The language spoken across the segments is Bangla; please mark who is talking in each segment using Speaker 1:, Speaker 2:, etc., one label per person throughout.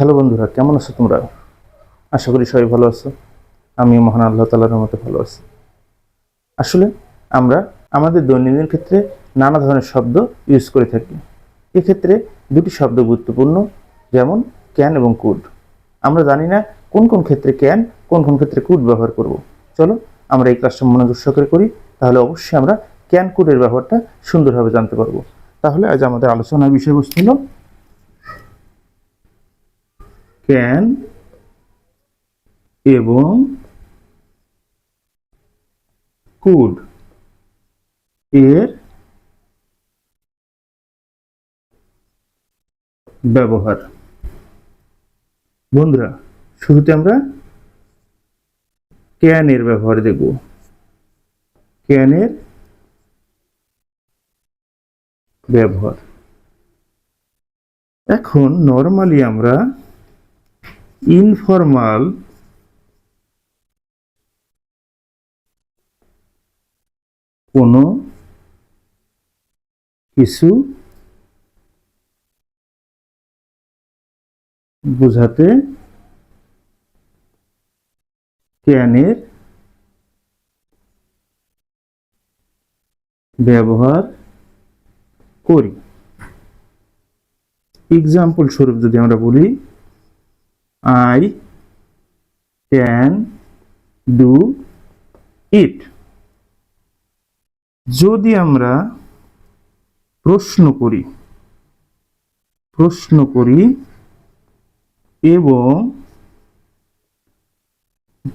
Speaker 1: হ্যালো বন্ধুরা, কেমন আছো তোমরা? আশা করি সবাই ভালো আছো। আমি মহান আল্লাহ তাআলার রহমতে ভালো আছি। আসলে আমরা আমাদের দৈনন্দিন ক্ষেত্রে নানা ধরনের শব্দ ইউজ করে থাকি। এক্ষেত্রে দুটি শব্দ গুরুত্বপূর্ণ, যেমন ক্যান এবং কুড। আমরা জানি না কোন কোন ক্ষেত্রে ক্যান, কোন কোন ক্ষেত্রে কুড ব্যবহার করব। চলো আমরা এই ক্লাসটা মনোযোগ সহকারে করি, তাহলে অবশ্যই আমরা ক্যান কুডের ব্যবহারটা সুন্দরভাবে জানতে পারবো। তাহলে আজ আমাদের আলোচনার বিষয়বস্তু হলো ক্যান এবং কুড এর ব্যবহার। বন্ধুরা, শুরুতে আমরা ক্যান এর ব্যবহার দেখব। ক্যান এর ব্যবহার এখন নরমালি আমরা ইনফরমাল কোনো কিছু বোঝাতে ক্যান এর ব্যবহার করি। এক্সাম্পল স্বরূপ যদি আমরা বলি, আই ক্যান ডু ইট। যদি আমরা প্রশ্ন করি এবং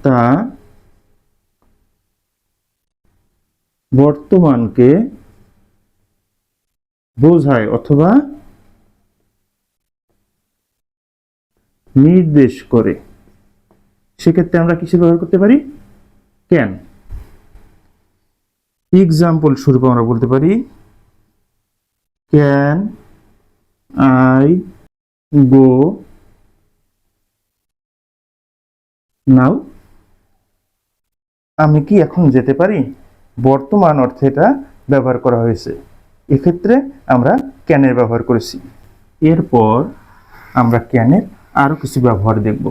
Speaker 1: তা বর্তমানকে বোঝায় অথবা নির্দেশ করে, সেক্ষেত্রে আমরা কিসের ব্যবহার করতে পারি? ক্যান। এক্সাম্পল স্বরূপ আমরা বলতে পারি, ক্যান আই গো নাও। আমি কি এখন যেতে পারি? বর্তমান অর্থে এটা ব্যবহার করা হয়েছে, এক্ষেত্রে আমরা ক্যানের ব্যবহার করেছি। এরপর আমরা ক্যানের আরো কিছু ব্যবহার দেখব।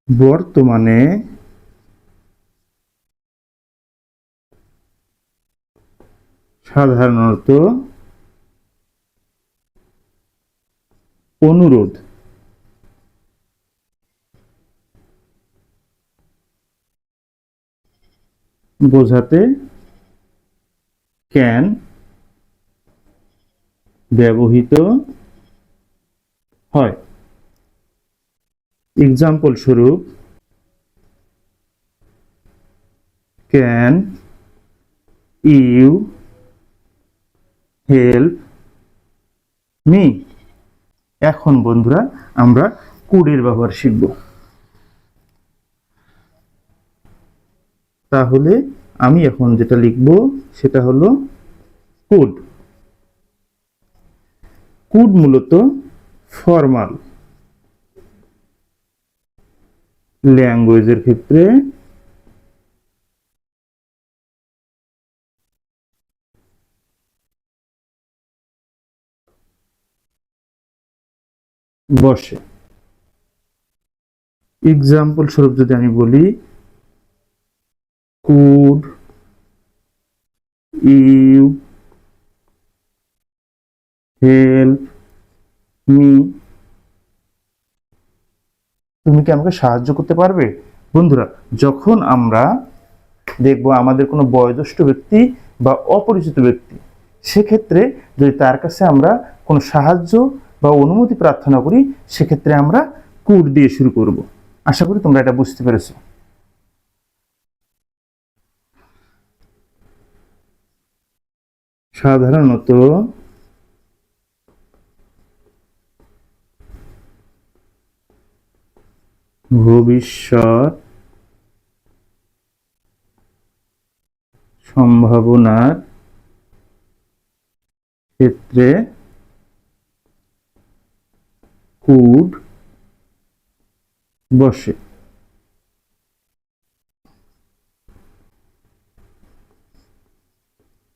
Speaker 1: বর্তমানে সাধারণত অনুরোধ বোঝাতে ক্যান ব্যবহৃত হয়। এক্সাম্পল স্বরূপ, ক্যান ইউ হেল্প মি। এখন বন্ধুরা আমরা কুডের ব্যবহার শিখব। তাহলে আমি এখন যেটা লিখব সেটা হলো কুড। কুড মূলত ফর্মাল ল্যাঙ্গুয়েজের ক্ষেত্রে বসে। এক্সাম্পল স্বরূপ যদি আমি বলি, কুড ইউ হেল্প মি। তুমি কি আমাকে সাহায্য করতে পারবে? বন্ধুরা, যখন আমরা দেখব আমাদের কোনো বয়োজ্যেষ্ঠ ব্যক্তি বা অপরিচিত ব্যক্তি, সেক্ষেত্রে যদি তার কাছে আমরা কোনো সাহায্য বা অনুমতি প্রার্থনা করি, সেক্ষেত্রে আমরা কুড দিয়ে শুরু করব। আশা করি তোমরা এটা বুঝতে পেরেছো। সাধারণত ভবিষ্যৎ সম্ভাবনার ক্ষেত্রে কুড বসে।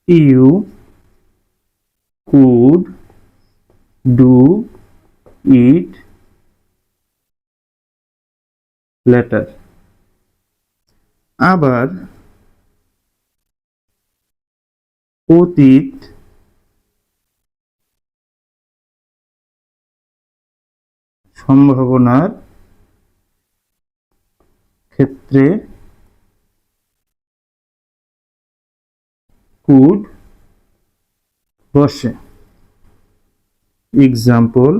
Speaker 1: You could do it later. আবার অতীত সম্ভাবনার ক্ষেত্রে কুড বসে। Example,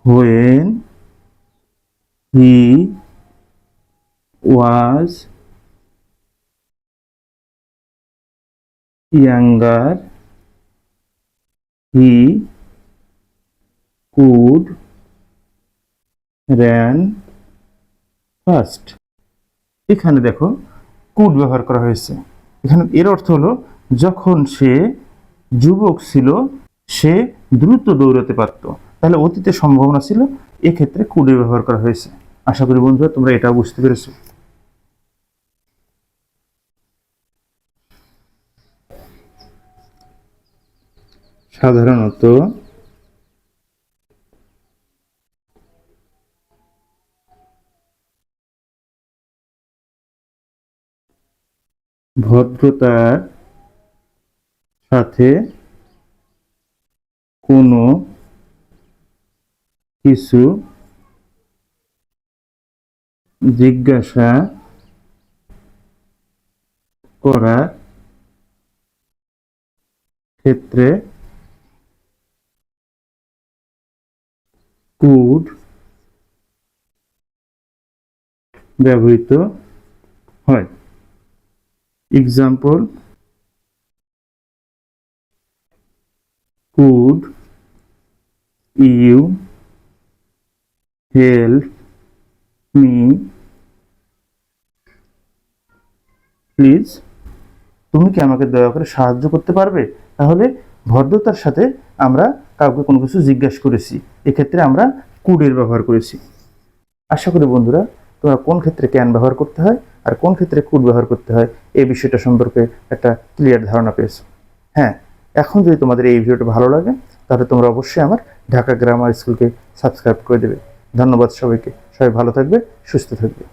Speaker 1: when he was younger he could ran fast। এখানে দেখো কুড ব্যবহার করা হয়েছে। এখানে এর অর্থ হলো যখন সে যুবক ছিল সে দ্রুত দৌড়াতে পারত, তাহলে অতীতে সম্ভাবনা ছিল, এক্ষেত্রে কুডের ব্যবহার করা হয়েছে। আশা করি বন্ধুরা তোমরা এটাও বুঝতে পেরেছো। সাধারণত ভদ্রতার সাথে কোনো কিছু জিজ্ঞাসা করার ক্ষেত্রে কুড ব্যবহৃত হয়। Example, could you help me please. তুমি কি আমাকে দয়া করে সাহায্য করতে পারবে? তাহলে ভদ্রতার সাথে আমরা কাউকে কোনো কিছু জিজ্ঞাসা করেছি, এক্ষেত্রে আমরা কুডের ব্যবহার করেছি। আশা করি বন্ধুরা তোমরা কোন ক্ষেত্রে ক্যান ব্যবহার করতে হয় আর কোন ক্ষেত্রে কুড ব্যবহার করতে হয় এই বিষয়টা সম্পর্কে একটা ক্লিয়ার ধারণা পেয়েছো। হ্যাঁ, এখন যদি তোমাদের এই ভিডিওটা ভালো লাগে তাহলে তোমরা অবশ্যই আমার ঢাকা গ্রামার স্কুলকে সাবস্ক্রাইব করে দেবে। ধন্যবাদ সবাইকে, সবাই ভালো থাকবে, সুস্থ থাকবে।